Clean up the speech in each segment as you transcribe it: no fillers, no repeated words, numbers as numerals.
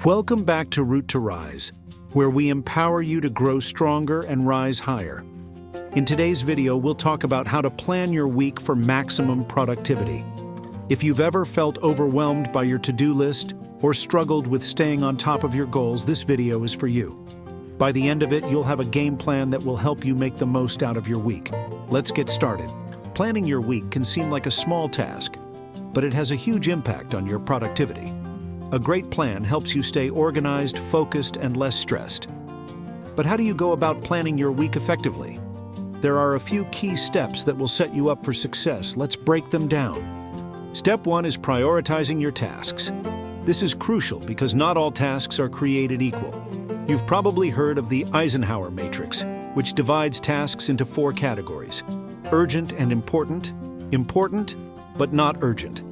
Welcome back to Root to Rise, where we empower you to grow stronger and rise higher. In today's video, we'll talk about how to plan your week for maximum productivity. If you've ever felt overwhelmed by your to-do list or struggled with staying on top of your goals, this video is for you. By the end of it, you'll have a game plan that will help you make the most out of your week. Let's get started. Planning your week can seem like a small task, but it has a huge impact on your productivity. A great plan helps you stay organized, focused, and less stressed. But how do you go about planning your week effectively? There are a few key steps that will set you up for success. Let's break them down. Step 1 is prioritizing your tasks. This is crucial because not all tasks are created equal. You've probably heard of the Eisenhower matrix, which divides tasks into 4 categories: urgent and important, important but not urgent,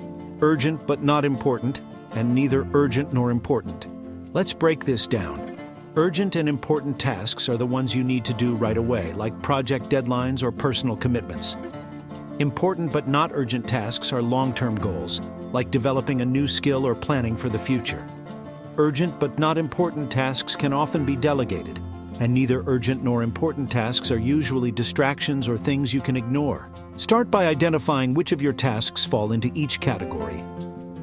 urgent but not important, and neither urgent nor important. Let's break this down. Urgent and important tasks are the ones you need to do right away, like project deadlines or personal commitments. Important but not urgent tasks are long-term goals, like developing a new skill or planning for the future. Urgent but not important tasks can often be delegated, and neither urgent nor important tasks are usually distractions or things you can ignore. Start by identifying which of your tasks fall into each category.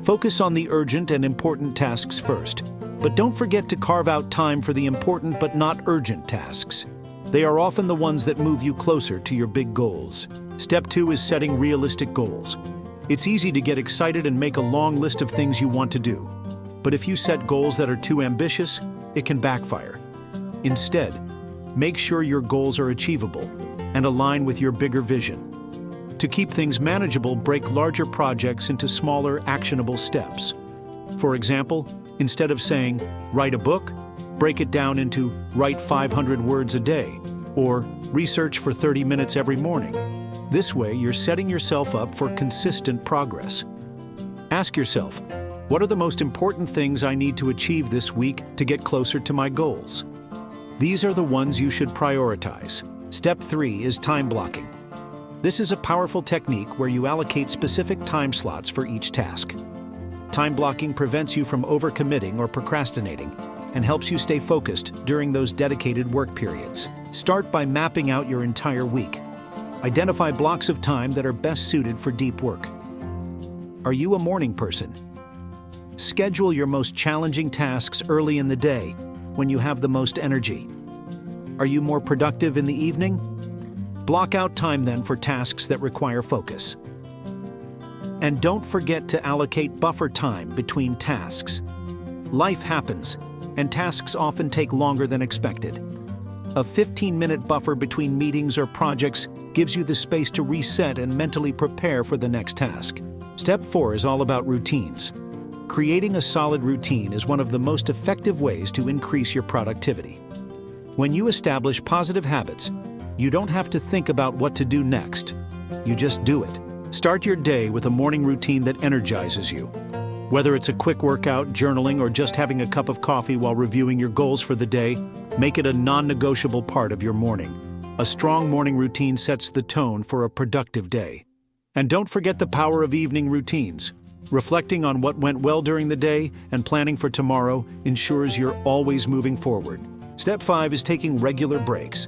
Focus on the urgent and important tasks first, but don't forget to carve out time for the important but not urgent tasks. They are often the ones that move you closer to your big goals. Step 2 is setting realistic goals. It's easy to get excited and make a long list of things you want to do. But if you set goals that are too ambitious, it can backfire. Instead, make sure your goals are achievable and align with your bigger vision. To keep things manageable, break larger projects into smaller, actionable steps. For example, instead of saying, write a book, break it down into write 500 words a day, or research for 30 minutes every morning. This way, you're setting yourself up for consistent progress. Ask yourself, what are the most important things I need to achieve this week to get closer to my goals? These are the ones you should prioritize. Step 3 is time blocking. This is a powerful technique where you allocate specific time slots for each task. Time blocking prevents you from overcommitting or procrastinating and helps you stay focused during those dedicated work periods. Start by mapping out your entire week. Identify blocks of time that are best suited for deep work. Are you a morning person? Schedule your most challenging tasks early in the day when you have the most energy. Are you more productive in the evening? Block out time then for tasks that require focus. And don't forget to allocate buffer time between tasks. Life happens, and tasks often take longer than expected. A 15-minute buffer between meetings or projects gives you the space to reset and mentally prepare for the next task. Step 4 is all about routines. Creating a solid routine is one of the most effective ways to increase your productivity. When you establish positive habits, you don't have to think about what to do next. You just do it. Start your day with a morning routine that energizes you. Whether it's a quick workout, journaling, or just having a cup of coffee while reviewing your goals for the day, make it a non-negotiable part of your morning. A strong morning routine sets the tone for a productive day. And don't forget the power of evening routines. Reflecting on what went well during the day and planning for tomorrow ensures you're always moving forward. Step 5 is taking regular breaks.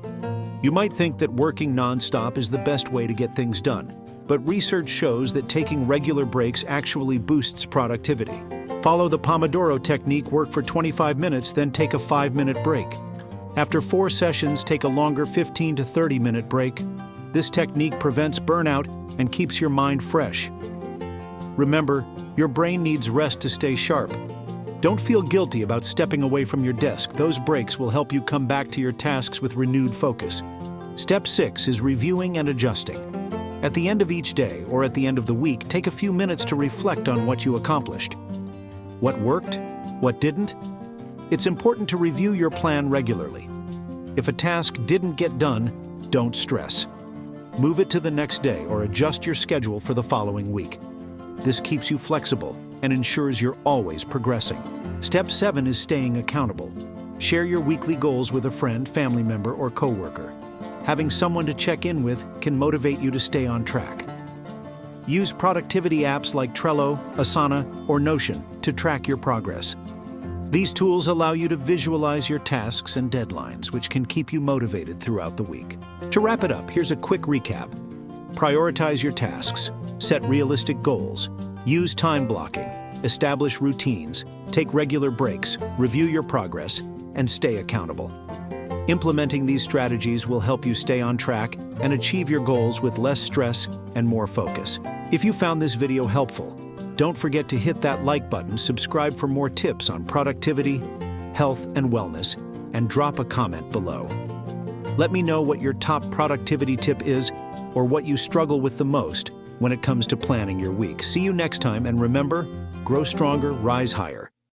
You might think that working non-stop is the best way to get things done, but research shows that taking regular breaks actually boosts productivity. Follow the Pomodoro technique, work for 25 minutes, then take a 5-minute break. After 4 sessions, take a longer 15 to 30-minute break. This technique prevents burnout and keeps your mind fresh. Remember, your brain needs rest to stay sharp. Don't feel guilty about stepping away from your desk. Those breaks will help you come back to your tasks with renewed focus. Step 6 is reviewing and adjusting. At the end of each day or at the end of the week, take a few minutes to reflect on what you accomplished. What worked? What didn't? It's important to review your plan regularly. If a task didn't get done, don't stress. Move it to the next day or adjust your schedule for the following week. This keeps you flexible and ensures you're always progressing. Step 7 is staying accountable. Share your weekly goals with a friend, family member, or coworker. Having someone to check in with can motivate you to stay on track. Use productivity apps like Trello, Asana, or Notion to track your progress. These tools allow you to visualize your tasks and deadlines, which can keep you motivated throughout the week. To wrap it up, here's a quick recap. Prioritize your tasks, set realistic goals, use time blocking, establish routines, take regular breaks, review your progress, and stay accountable. Implementing these strategies will help you stay on track and achieve your goals with less stress and more focus. If you found this video helpful, don't forget to hit that like button, subscribe for more tips on productivity, health, and wellness, and drop a comment below. Let me know what your top productivity tip is or what you struggle with the most when it comes to planning your week. See you next time, and remember, grow stronger, rise higher.